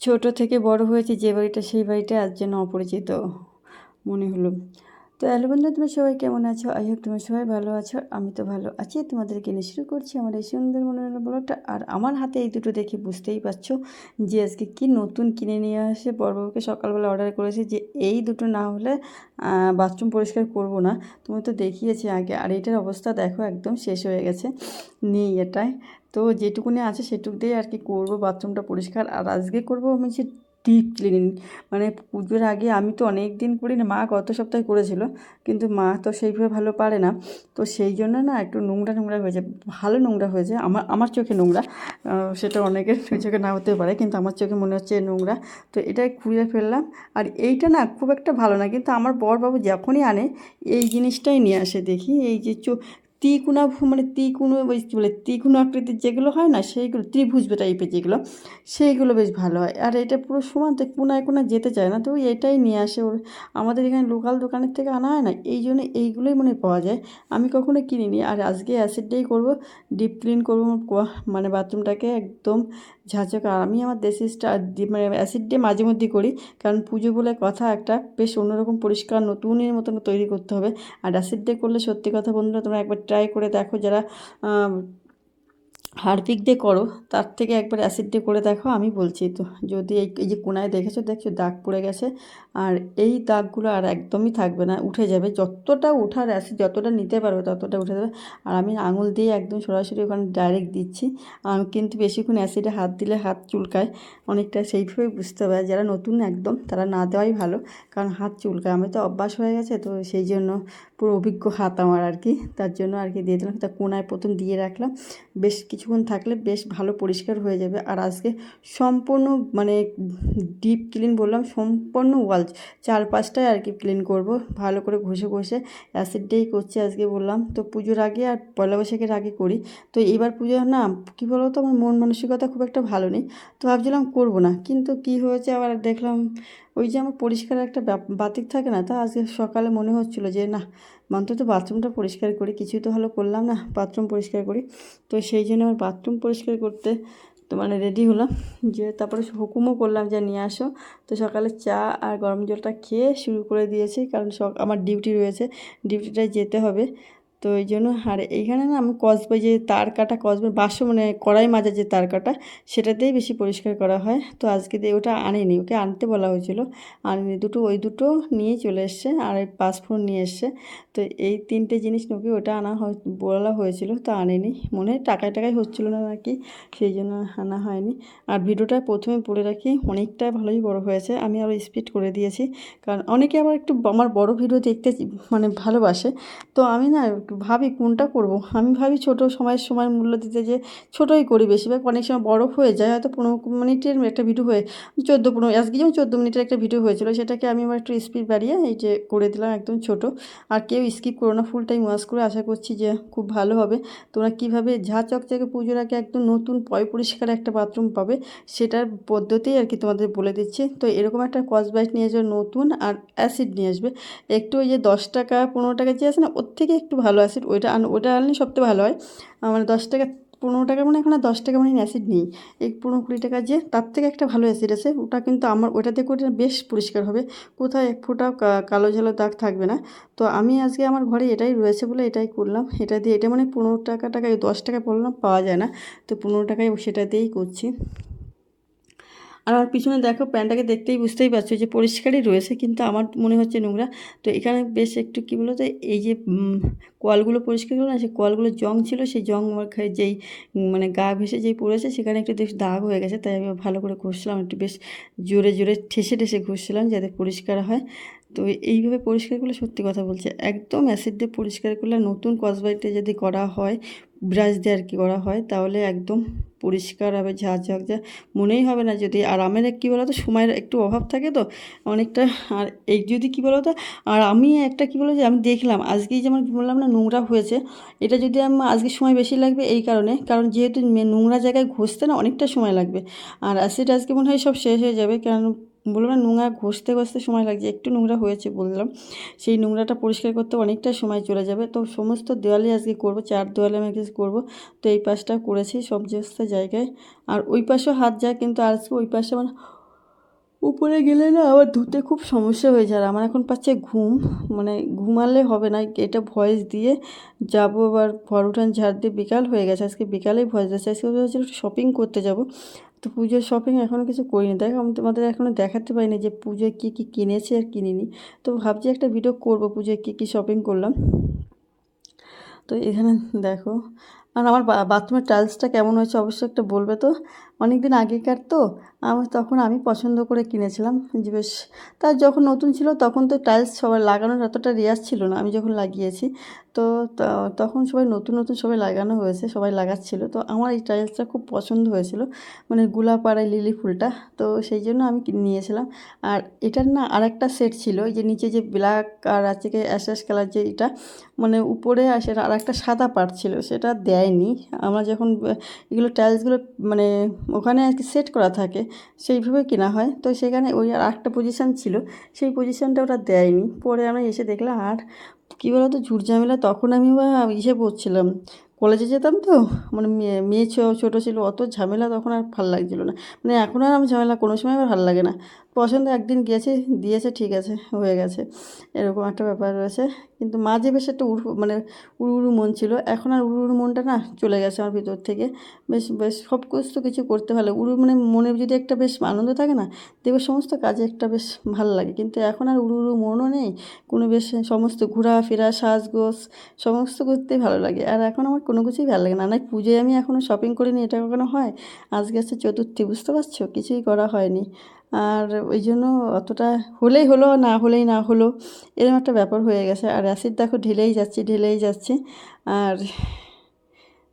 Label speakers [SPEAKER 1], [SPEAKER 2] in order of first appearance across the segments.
[SPEAKER 1] ছোট থেকে বড় হয়েছি যে বাড়িটা, সেই বাড়িটা আজ যেন অপরিচিত মনে হলো। তো হ্যালো বন্ধুরা, তোমরা সবাই কেমন আছো? আই হোপ তোমরা সবাই ভালো আছো। আমি তো ভালো আছি। তোমাদেরকে নিয়ে শুরু করছি আমার এই সুন্দর মনোরম ব্লগটা। আর আমার হাতে এই দুটো দেখে বুঝতেই পারছো যে আজকে কি নতুন কিনে নিয়ে আসে। বড়বাবুকে সকালবেলা অর্ডার করেছি যে এই দুটো না হলে বাথরুম পরিষ্কার করব না। তুমি তো দেখিয়েছি আগে। আর এটার অবস্থা দেখো, একদম শেষ হয়ে গেছে, নেই এটাই। তো যেটুকুনি আছে সেটুক দিয়ে আর কি করবো বাথরুমটা পরিষ্কার। আর আজকে করবো আমি যে ডিপ ক্লিনিং, মানে পুজোর আগে আমি তো অনেক দিন করি না, মা গত সপ্তাহে করেছিল, কিন্তু মা তো সেইভাবে ভালো পারে না। তো সেই জন্য না একটু নোংরা নোংরা হয়েছে, ভালো নোংরা হয়েছে, আমার চোখে নোংরা। সেটা অনেকের চোখে না হতে পারে, কিন্তু আমার চোখে মনে হচ্ছে নোংরা। তো এটাই খুঁড়ে ফেললাম। আর এইটা না খুব একটা ভালো না, কিন্তু আমার বরবাবু যখনই আনে এই জিনিসটাই নিয়ে আসে দেখি। এই যে ত্রিকোণা, মানে ত্রিকোণা, ওই কী বলে, ত্রিকোণ আকৃতির যেগুলো হয় না, সেইগুলো ত্রিভুজ টাইপের যেগুলো, সেইগুলো বেশ ভালো হয়। আর এটা পুরো সমান, তো কোনায় কোনায় যেতে চায় না, তো ওই এটাই নিয়ে আসে ওর। আমাদের এখানে লোকাল দোকানের থেকে আনা হয় না, এই জন্য এইগুলোই মনে হয় পাওয়া যায়। আমি কখনো কিনিনি। আর আজকে অ্যাসিড দিয়েই করবো, ডিপ ক্লিন করবো, মানে বাথরুমটাকে একদম ঝাঁঝাক। আর আমি আমার দেশি স্টার মানে অ্যাসিড দিয়ে মাঝে মধ্যেই করি, কারণ পুজো বলে কথা, একটা বেশ অন্যরকম পরিষ্কার নতুনের মতন তৈরি করতে হবে। আর অ্যাসিড দিয়ে করলে সত্যি কথা বন্ধুরা, তোমরা একবার ট্রাই করে দেখো, যারা হারপিক দিয়ে করো তার থেকে একবার অ্যাসিড দিয়ে করে দেখো, আমি বলছি তো। যদি এই যে কোনায় দেখছো দাগ পড়ে গেছে, আর এই দাগগুলো আর একদমই থাকবে না, উঠে যাবে। যতটা ওঠার অ্যাসিড যতটা নিতে পারবে ততটা উঠে যাবে। আর আমি আঙুল দিয়ে একদম সরাসরি ওখানে ডাইরেক্ট দিচ্ছি। কিন্তু বেশিক্ষণ অ্যাসিডে হাত দিলে হাত চুলকায় অনেকটা, সেইভাবেই বুঝতে হবে। যারা নতুন একদম, তারা না দেওয়াই ভালো, কারণ হাত চুলকায়। আমি তো অভ্যাস হয়ে গেছে, তো সেই জন্য পুরো অভিজ্ঞ হাত আমার আর কি, তার জন্য আর কি দিয়ে দিলাম। তা কোনায় প্রথম দিয়ে রাখলাম, বেশ কিছুক্ষণ থাকলে বেশ ভালো পরিষ্কার হয়ে যাবে। আর আজকে সম্পূর্ণ মানে ডিপ ক্লিন বললাম, সম্পূর্ণ ওয়াল চারপাশটায় আর কি ক্লিন করব, ভালো করে ঘষে ঘষে অ্যাসিড দিয়েই করছি আজকে বললাম। তো পুজোর আগে আর পয়লা বৈশাখের আগে করি। তো এবার পুজো না, কী বলো তো, আমার মন মানসিকতা খুব একটা ভালো নেই, তো ভাবছিলাম করব না, কিন্তু কি হয়েছে আবার দেখলাম ওই যে আমার পরিষ্কার একটা বাতিক থাকে না, তা আজকে সকালে মনে হচ্ছিলো যে না, অন্তত বাথরুমটা পরিষ্কার করি, কিছুই তো ভালো করলাম না, বাথরুম পরিষ্কার করি। তো সেই জন্য আমার বাথরুম পরিষ্কার করতে তো মানে রেডি হলাম, যে তারপরে হুকুমও করলাম যে নিয়ে আসো। তো সকালে চা আর গরম জলটা খেয়ে শুরু করে দিয়েছি, কারণ আমার ডিউটি রয়েছে, ডিউটিটায় যেতে হবে। তো এই জন্য। আর এইখানে না আমি কসবা, যে তার কাটা কসবা বাসন, মানে কড়াই মাজার যে তার কাটা, সেটাতেই বেশি পরিষ্কার করা হয়। তো আজকে দিয়ে ওটা আনেনি, ওকে আনতে বলা হয়েছিল, আনেনি। ওই দুটো নিয়ে চলে এসছে, আর এই পাঁচফোড়ন নিয়ে এসছে। তো এই তিনটে জিনিস নাকি ওটা আনা বলা হয়েছিল, তো আনেনি। মনে হয় টাকায় হচ্ছিলো না নাকি, সেই জন্য আনা হয়নি। আর ভিডিওটা প্রথমে বলে রাখি, অনেকটা ভালোই বড় হয়েছে, আমি আরও স্পিড করে দিয়েছি, কারণ অনেকে আবার একটু আমার বড় ভিডিও দেখতে মানে ভালোবাসে। তো আমি না ভাবি কোনটা করব, আমি ভাবি ছোটো সময় মূল্য দিতে, যে ছোটোই করি বেশিরভাগ। অনেক সময় বড় হয়ে যায়, হয়তো 15 মিনিটের একটা ভিডিও হয়ে 14-15, আজকে যেমন 14 মিনিটের একটা ভিডিও হয়েছিল, সেটাকে আমি আবার একটু স্পিড বাড়িয়ে এই যে করে দিলাম একদম ছোট। আর কেউ স্কিপ করো না, ফুল টাইম ওয়াচ করে, আশা করছি যে খুব ভালো হবে। তোমরা কীভাবে চকচকে পুজোর আগে একদম নতুন পরিষ্কার একটা বাথরুম পাবে, সেটার পদ্ধতি আর কি তোমাদের বলে দিচ্ছি। তো এরকম একটা কসবাইট নিয়ে আসবে নতুন, আর অ্যাসিড নিয়ে আসবে একটু, ওই যে 10 টাকা 15 টাকা যে আছে না, ওর থেকে একটু ভালো অ্যাসিড, ওটা আনলে সবথেকে ভালো হয়। মানে 10 টাকা 15 টাকা, মানে এখন আর 10 টাকা মানে অ্যাসিড নেই, এই 15-20 টাকা যে, তার থেকে একটা ভালো অ্যাসিড আছে, ওটা কিন্তু আমার ওটাতে করে বেশ পরিষ্কার হবে, কোথায় এক ফোঁটাও কালো ঝালো দাগ থাকবে না। তো আমি আজকে আমার ঘরে এটাই রয়েছে বলে এটাই করলাম, এটা দিয়ে। এটা মানে 15 টাকা 10 টাকা বললাম পাওয়া যায় না, তো 15 টাকায় সেটা দিয়েই করছি। আর আমার পিছনে দেখো, প্যান্টটাকে দেখতেই বুঝতেই পারছো যে পরিষ্কারই রয়েছে, কিন্তু আমার মনে হচ্ছে নোংরা। তো এখানে বেশ একটু কী বলো তো, এই যে কলগুলো পরিষ্কার করলো না, সেই কলগুলো জং ছিল, সেই জং যেই মানে গা ভেসে যেই পড়েছে, সেখানে একটু বেশ দাগ হয়ে গেছে, তাই আমি ভালো করে ঘষলাম, একটু বেশ জোরে জোরে ঠেসে ঠেসে ঘষছিলাম যাতে পরিষ্কার হয়। তো এইভাবে পরিষ্কার করলে, সত্যি কথা বলছে, একদম অ্যাসিড দিয়ে পরিষ্কার করলে, নতুন কসবাইটে যদি করা হয়, ব্রাশ দিয়ে আর কি করা হয়, তাহলে একদম পরিষ্কার হবে, ঝাঁঝাক যা মনেই হবে না। যদি আর আমার কী বলো তো, সময়ের একটু অভাব থাকে তো অনেকটা। আর এই যদি কী বলো তো, আর আমি একটা কী বলো, যে আমি দেখলাম আজকেই যেমন বললাম না নোংরা হয়েছে, এটা যদি আমার আজকে সময় বেশি লাগবে এই কারণে, কারণ যেহেতু নোংরা জায়গায় ঘষতে না অনেকটা সময় লাগবে। আর অ্যাসিড আজকে মনে হয় সব শেষ হয়ে যাবে, কারণ বললাম না নোংরা ঘষতে ঘষতে সময় লাগছে, একটু নোংরা হয়েছে বললাম, সেই নোংরাটা পরিষ্কার করতে অনেকটা সময় চলে যাবে। তো সমস্ত দেওয়ালে আজকে করব, 4 দেওয়ালে আমি আজকে করবো। তো এই পাশটা করেছি সমস্ত জায়গায়, আর ওই পাশেও হাত যায়, কিন্তু আজকে ওই পাশে আমার উপরে গেলে না আবার ধুতে খুব সমস্যা হয়ে যায়। আর আমার এখন পাচ্ছে ঘুম, মানে ঘুমালে হবে না, এটা ভয়েস দিয়ে যাবো। আবার ঘর উঠান ঝাড় দিয়ে বিকাল হয়ে গেছে, আজকে বিকালেই ভয়েস দিয়েছে। আজকে হচ্ছে একটু শপিং করতে যাব, তো পুজোর শপিং এখনও কিছু করিনি। দেখ আমি তোমাদের এখনও দেখাতে পারিনি যে পুজোয় কী কী কিনেছি আর কিনিনি। তো ভাবছি একটা ভিডিও করবো পুজোয় কী কী শপিং করলাম। তো এখানে দেখো, আর আমার বাথরুমের টাইলসটা কেমন হয়েছে অবশ্যই একটা বলবে তো। অনেক দিন আগেকার তো, তখন আমি পছন্দ করে কিনেছিলাম যে বেশ, তার যখন নতুন ছিল তখন তো টাইলস সবার লাগানোর এতটা রেয়াজ ছিল না। আমি যখন লাগিয়েছি তো তখন সবাই নতুন নতুন সবাই লাগানো হয়েছে, সবাই লাগাচ্ছিল। তো আমার এই টাইলসটা খুব পছন্দ হয়েছিল, মানে গোলাপাড়ায় লিলি ফুলটা। তো সেই জন্য আমি নিয়েছিলাম। আর এটার না আরেকটা সেট ছিল, এই যে নিচে যে ব্ল্যাক আর আছে অ্যাশ কালার, যে এটা মানে উপরে আসে আর একটা সাদা পার্ট ছিল, সেটা দেয়নি। আমরা যখন এগুলো টাইলসগুলো মানে ওখানে আর কি সেট করা থাকে, সেইভাবে কেনা হয়। তো সেখানে ওই আর একটা পজিশান ছিল, সেই পজিশানটা ওটা দেয়নি। পরে আমরা এসে দেখলাম। আর কী বলো তো ঝুটঝামেলা, তখন আমি ইসে পড়ছিলাম, কলেজে যেতাম তো, মানে মেয়ে ছোটো ছিল, অত ঝামেলা তখন আর ভাল লাগছিল না। মানে এখন আর আমি ঝামেলা কোনো সময় আমার ভালো লাগে না। পছন্দ একদিন গিয়েছে দিয়েছে, ঠিক আছে, হয়ে গেছে, এরকম একটা ব্যাপার রয়েছে। কিন্তু মাঝে বেশ একটা মানে উড়ু উড়ু মন ছিল, এখন আর উড়ু উড়ু মনটা না চলে গেছে আমার ভিতর থেকে। বেশ বেশ সব কিছু করতে ভালো উড়ু, মানে মনে যদি একটা বেশ আনন্দ থাকে না, দেখবে সমস্ত কাজে একটা বেশ ভালো লাগে। কিন্তু এখন আর উড়ু উড়ু মনও নেই কোনো, বেশ সমস্ত ঘোরাফেরা সাজগোজ সমস্ত করতেই ভালো লাগে। আর এখন আমার কোনো কিছুই ভালো লাগে না। না পুজোয় আমি এখনও শপিং করিনি, এটা কখনো হয়? আজকে হচ্ছে চতুর্থী, বুঝতে পারছো, কিছুই করা হয়নি। আর ওই জন্য অতটা হলেই হলো, না হলেই না হলো, এরকম একটা ব্যাপার হয়ে গেছে। আর অ্যাসিড দেখো ঢেলেই যাচ্ছে। আর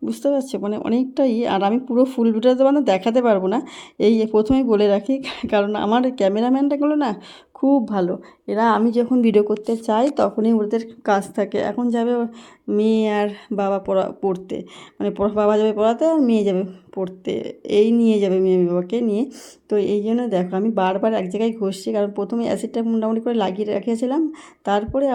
[SPEAKER 1] বুঝতে পারছো, মানে অনেকটাই। আর আমি পুরো ফুল ভিডিও তো মানে দেখাতে পারবো না, এই প্রথমেই বলে রাখি, কারণ আমার ক্যামেরাম্যানটাগুলো না খুব ভালো। এরা আমি যখন ভিডিও করতে চাই তখনই ওদের কাজ থাকে। এখন যাবে মেয়ে আর বাবা পড়তে, মানে বাবা যাবে পড়াতে আর মেয়ে যাবে পড়তে, এই নিয়ে যাবে মেয়ে বাবাকে নিয়ে। তো এই জন্য দেখো আমি বারবার এক জায়গায় ঘষছি, কারণ প্রথমে অ্যাসিডটা মোটামুটি করে লাগিয়ে রেখেছিলাম, তারপরে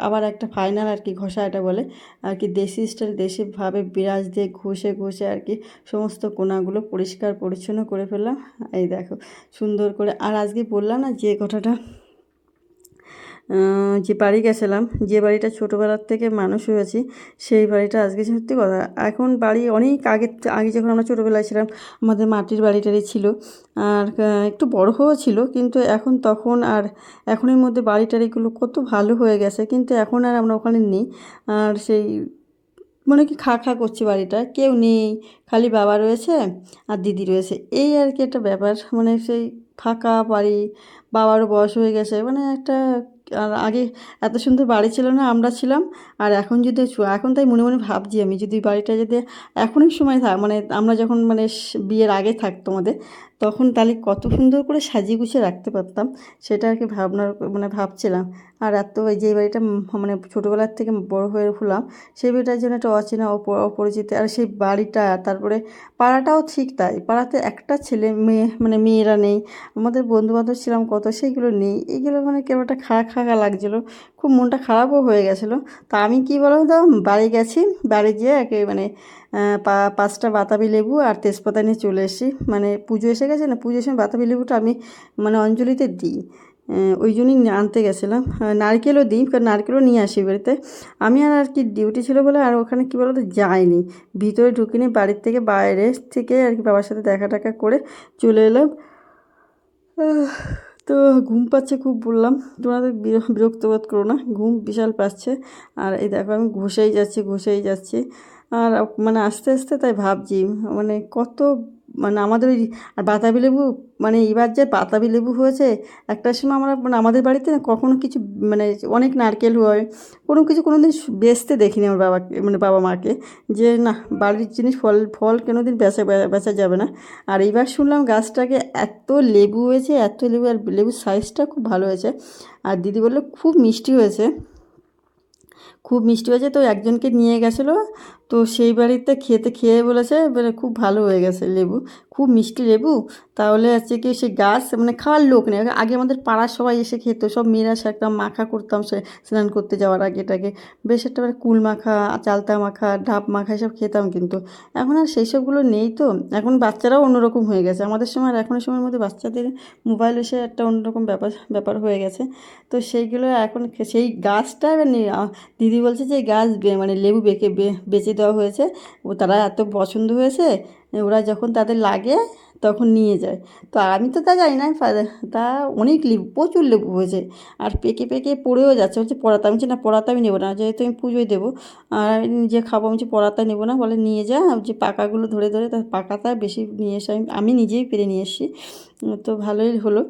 [SPEAKER 1] আবার একটা ফাইনাল আর কি ঘষা এটা বলে আর কি, দেশি স্টাইল দেশিভাবে বিরাজ দিয়ে ঘষে আর কি সমস্ত কোনাগুলো পরিষ্কার পরিচ্ছন্ন করে ফেললাম। এই দেখো সুন্দর করে। আর আজকে বললাম না যে কথাটা, যে বাড়ি গেছিলাম, যে বাড়িটা ছোটোবেলার থেকে মানুষ হয়েছি, সেই বাড়িটা আজকে সত্যি কথা, এখন বাড়ি অনেক আগে যখন আমরা ছোটোবেলায় ছিলাম আমাদের মাটির বাড়িটারই ছিল। আর একটু বড়ও ছিল, কিন্তু এখন তখন আর এখনের মধ্যে বাড়িটারিগুলো কত ভালো হয়ে গেছে, কিন্তু এখন আর আমরা ওখানে নেই। আর সেই মানে কি খা করছে বাড়িটা, কেউ নেই, খালি বাবা রয়েছে আর দিদি রয়েছে, এই আর কি একটা ব্যাপার। মানে সেই ফাঁকা বাড়ি, বাবারও বয়স হয়ে গেছে, মানে একটা। আর আগে এত সুন্দর বাড়ি ছিল না, আমরা ছিলাম। আর এখন যদি এখন তাই মনে মনে ভাবছি, আমি যদি বাড়িটা যদি এখনই সময় মানে আমরা যখন মানে বিয়ের আগে থাকতো আমাদের, তখন তাহলে কত সুন্দর করে সাজিয়ে গুছিয়ে রাখতে পারতাম, সেটা আর কি মানে ভাবছিলাম। আর এত এই যে বাড়িটা মানে ছোটোবেলার থেকে বড় হয়ে হলাম, সেই বাড়িটার জন্য একটা অচেনা অপরিচিত। আর সেই বাড়িটা, তারপরে পাড়াটাও ঠিক তাই, পাড়াতে একটা ছেলে মেয়ে মানে মেয়েরা নেই। আমাদের বন্ধুবান্ধব ছিলাম কত, সেইগুলো নেই। এইগুলো মানে কেমন একটা খারাপ লাগছিলো, খুব মনটা খারাপও হয়ে গেছিলো। তা আমি কী বলতো তো, বাড়ি গেছি, বাড়ি যেয়ে একে মানে 5টা বাতাবি লেবু আর তেজপাতা নিয়ে চলে এসেছি। মানে পুজো এসে গেছে না, পুজোর সময় বাতাবি লেবুটা আমি মানে অঞ্জলিতে দিই, ওই জন্যই আনতে গেছিলাম। নারকেলও দিই, কারণ নারকেলও নিয়ে আসি বাড়িতে। আমি আর কি ডিউটি ছিল বলে আর ওখানে কী বলতো যাইনি, ভিতরে ঢুকিনি, বাড়ির থেকে বাইরে থেকে আর কি বাবার সাথে দেখা টাকা করে চলে এলাম। তো ঘুম পাচ্ছে খুব, বললাম তোমাদের বিরক্ত বোধ করো না, ঘুম বিশাল পাচ্ছে। আর এই দেখো আমি ঘষেই যাচ্ছি। আর মানে আস্তে আস্তে তাই ভাবছি, মানে কত মানে আমাদের ওই আর বাতাবি লেবু, মানে এবার যে বাতাবি লেবু হয়েছে, একটা সময় আমরা মানে আমাদের বাড়িতে না কখনো কিছু মানে অনেক নারকেল হয়, কোনো কিছু কোনো দিন বেচতে দেখিনি আমার বাবাকে, মানে বাবা মাকে, যে না বাড়ির জিনিস ফল কোনো দিন বেচা যাবে না। আর এইবার শুনলাম গাছটাকে এত লেবু হয়েছে, এত লেবু, আর লেবুর সাইজটা খুব ভালো হয়েছে। আর দিদি বললো খুব মিষ্টি হয়েছে। তো একজনকে নিয়ে গেছিলো, তো সেই বাড়িতে খেয়ে বলেছে এবারে খুব ভালো হয়ে গেছে লেবু, খুব মিষ্টি লেবু। তাহলে হচ্ছে কি সেই গাছ মানে খাওয়ার লোক নেই। আগে আমাদের পাড়ার সবাই এসে খেত, সব মেয়েরা একটা মাখা করতাম সে স্নান করতে যাওয়ার আগেটাকে, বেশ একটা কুল মাখা, চালতা মাখা, ডাব মাখা এসব খেতাম। কিন্তু এখন আর সেই সবগুলো নেই। তো এখন বাচ্চারাও অন্যরকম হয়ে গেছে। আমাদের সময় আর এখনের সময়ের মধ্যে বাচ্চাদের মোবাইল এসে একটা অন্যরকম ব্যাপার হয়ে গেছে। তো সেইগুলো এখন সেই গাছটা এবার নেই। দিদি বলছে যে গাছ মানে লেবু বেচে দেওয়া হয়েছে, ও তারা এত পছন্দ হয়েছে, ওরা যখন তাদের লাগে তখন নিয়ে যায়। তো আমি তো তা জানি না, তা অনেক লেবু, প্রচুর লেবু হয়েছে, আর পেকে পেকে পড়েও যাচ্ছে। বলছে পড়াতে, আমি না পড়াতে আমি নেবো না, যেহেতু আমি পুজোয় দেবো আর আমি নিজে খাবো, আমি পড়াতে নেবো না। বলে নিয়ে যা, যে পাকাগুলো ধরে ধরে, তার পাকাটা বেশি নিয়ে এসে আমি নিজেই পেরে নিয়ে এসেছি। তো ভালোই হলো।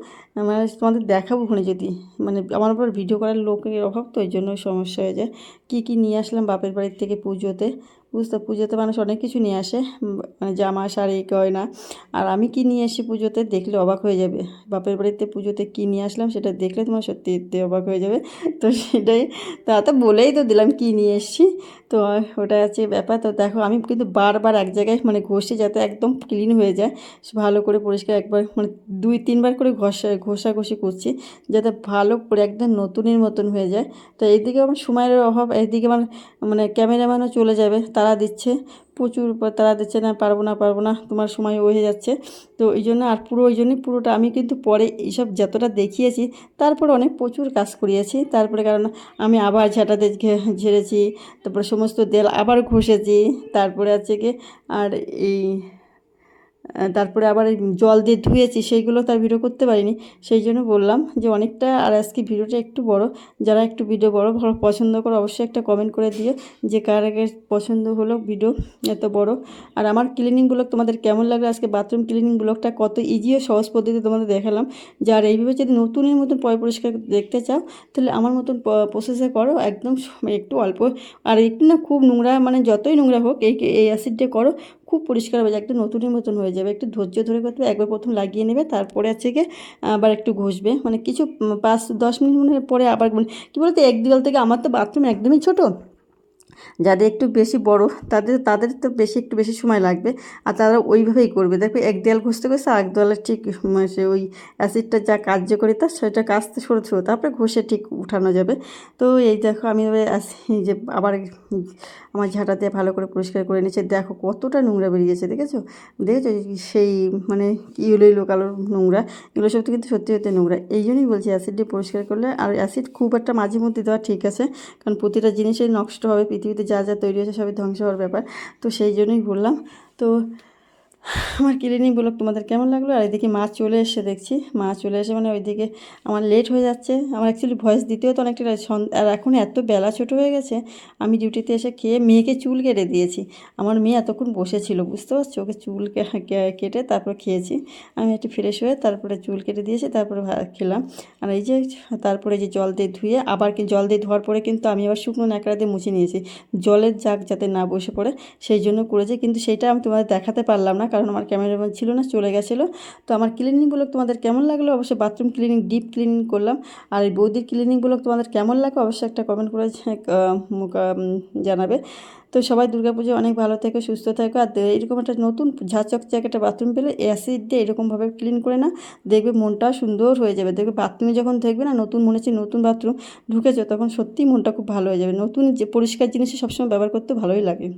[SPEAKER 1] মানে তোমাদের দেখাবো ওখানে যদি, মানে আমার উপর ভিডিও করার লোকের অভাব, তো এই জন্য সমস্যা হয়ে যায়। কী কী নিয়ে আসলাম বাপের বাড়ির থেকে পুজোতে, বুঝতে পুজোতে মানুষ অনেক কিছু নিয়ে আসে, মানে জামা, শাড়ি, গয়না। আর আমি কি নিয়ে এসেছি পুজোতে দেখলে অবাক হয়ে যাবে। বাপের বাড়িতে পুজোতে কী নিয়ে আসলাম সেটা দেখলে তোমার সত্যি অবাক হয়ে যাবে। তো সেটাই, তা তো বলেই তো দিলাম কী নিয়ে এসেছি। তো ওটা হচ্ছে ব্যাপার। তো দেখো আমি কিন্তু বারবার এক জায়গায় মানে ঘষি যাতে একদম ক্লিন হয়ে যায়, ভালো করে পরিষ্কার, একবার মানে 2-3 বার করে ঘষাঘষি করছি যাতে ভালো করে একদম নতুনের মতন হয়ে যায়। তো এইদিকে আমার সময়ের অভাব, এইদিকে আমার মানে ক্যামেরাম্যানও চলে যাবে, তারা দিচ্ছে প্রচুর, তারা দিচ্ছে না পারবো না তোমার সময় হয়ে যাচ্ছে। তো এই জন্য আর ওই জন্যই পুরোটা আমি কিন্তু পরে এইসব যতটা দেখিয়েছি তারপরে অনেক প্রচুর কাজ করিয়েছি। তারপরে কারণ আমি আবার ঝাঁটাতে ঝেড়েছি, তারপরে সমস্ত দেয়াল আবার ঘষেছি, তারপরে আছে কি আর এই তারপরে আবার এই জল দিয়ে ধুয়েছি, সেইগুলো তার ভিডিও করতে পারিনি। সেই জন্য বললাম যে অনেকটা, আর আজকে ভিডিওটা একটু বড়, যারা একটু ভিডিও বড় ভালো পছন্দ করো অবশ্যই একটা কমেন্ট করে দিও যে কার আগে পছন্দ হলো ভিডিও এত বড়। আর আমার ক্লিনিং ব্লগ তোমাদের কেমন লাগলো, আজকে বাথরুম ক্লিনিং ব্লগটা কত ইজি ও সহজ পদ্ধতিতে তোমাদের দেখালাম। যার এইভাবে যদি নতুনের মতন পরিষ্কার দেখতে চাও তাহলে আমার মতন প্রসেসে করো, একদম একটু অল্প, আর একটু না খুব নোংরা, মানে যতই নোংরা হোক এই অ্যাসিড দিয়ে করো, খুব পরিষ্কার হয়ে যায়, একটু নতুনের মতন হয়ে যাবে। একটু ধৈর্য ধরে করতে হবে, একবার প্রথম লাগিয়ে নেবে, তারপরে আছে গিয়ে আবার একটু ঘষবে, মানে কিছু 5-10 মিনিট মনে পরে আবার, মানে কী বলতো, এক দেওয়াল থেকে, আমার তো বাথরুম একদমই ছোটো, যাদের একটু বেশি বড় তাদের তো একটু বেশি সময় লাগবে, আর তারা ওইভাবেই করবে। দেখবে এক দেয়াল ঘষতে ঘষতে আরেক দেওয়ালের ঠিক সে ওই অ্যাসিডটা যা কার্যকারিতা সেটা কাজতে সরে তারপরে ঘষে ঠিক উঠানো যাবে। তো এই দেখো আমি এবার যে আবার আমার ঝাঁটা দিয়ে ভালো করে পরিষ্কার করে নিচ্ছে। দেখো কতটা নোংরা বেরিয়েছে, দেখেছো সেই মানে ইউলো কালো নোংরা, এগুলো সব কিন্তু সত্যি নোংরা। এই জন্যই বলছি অ্যাসিড দিয়ে পরিষ্কার করলে, আর অ্যাসিড খুব একটা মাঝে মধ্যে দেওয়া ঠিক আছে, কারণ প্রতিটা জিনিসই নষ্ট হবে, পৃথিবীতে যা যা তৈরি হয়েছে সবই ধ্বংস হওয়ার ব্যাপার। তো সেই জন্যই বললাম। তো আমার ক্লিনিক ব্লগ তোমাদের কেমন লাগলো। আর এদিকে মা চলে এসে দেখছি, মা চলে এসে মানে ওইদিকে আমার লেট হয়ে যাচ্ছে, আমার অ্যাকচুয়ালি ভয়েস দিতেও তো অনেকটা আর এখন এত বেলা ছোটো হয়ে গেছে, আমি ডিউটিতে এসে খেয়ে মেয়েকে চুল কেটে দিয়েছি। আমার মেয়ে এতক্ষণ বসেছিল, বুঝতে পারছো, ওকে চুল কেটে তারপর খেয়েছি। আমি একটু ফ্রেশ হয়ে তারপরে চুল কেটে দিয়েছি, তারপরে খেলাম। আর এই যে তারপরে যে জল দিয়ে ধুয়ে আবার জল দিয়ে ধোয়ার পরে কিন্তু আমি আবার শুকনো ন্যাকড়া দিয়ে মুছে নিয়েছি, জলের জাগ যাতে না বসে পড়ে, সেই জন্য করেছি। কিন্তু সেইটা আমি তোমাদের দেখাতে পারলাম না, কারণ আমার ক্যামেরাম্যান ছিল না, চলে গেছিলো। তো আমার ক্লিনিংগুলো তোমাদের কেমন লাগলো, অবশ্যই বাথরুম ক্লিনিং, ডিপ ক্লিনিং করলাম। আর এই বৌদির ক্লিনিংগুলো তোমাদের কেমন লাগলো অবশ্যই একটা কমেন্ট করে জানাবে। তো সবাই দুর্গাপুজো অনেক ভালো থেকো, সুস্থ থেকো। আর এরকম একটা নতুন ঝাঁচকচাক একটা বাথরুম পেলে অ্যাসিড দিয়ে এরকমভাবে ক্লিন করে না, দেখবে মনটাও সুন্দর হয়ে যাবে। দেখবে বাথরুমে যখন দেখবে না নতুন, মনে হচ্ছে নতুন বাথরুম ঢুকেছো, তখন সত্যিই মনটা খুব ভালো হয়ে যাবে। নতুন যে পরিষ্কার জিনিস সবসময় ব্যবহার করতে ভালোই লাগে।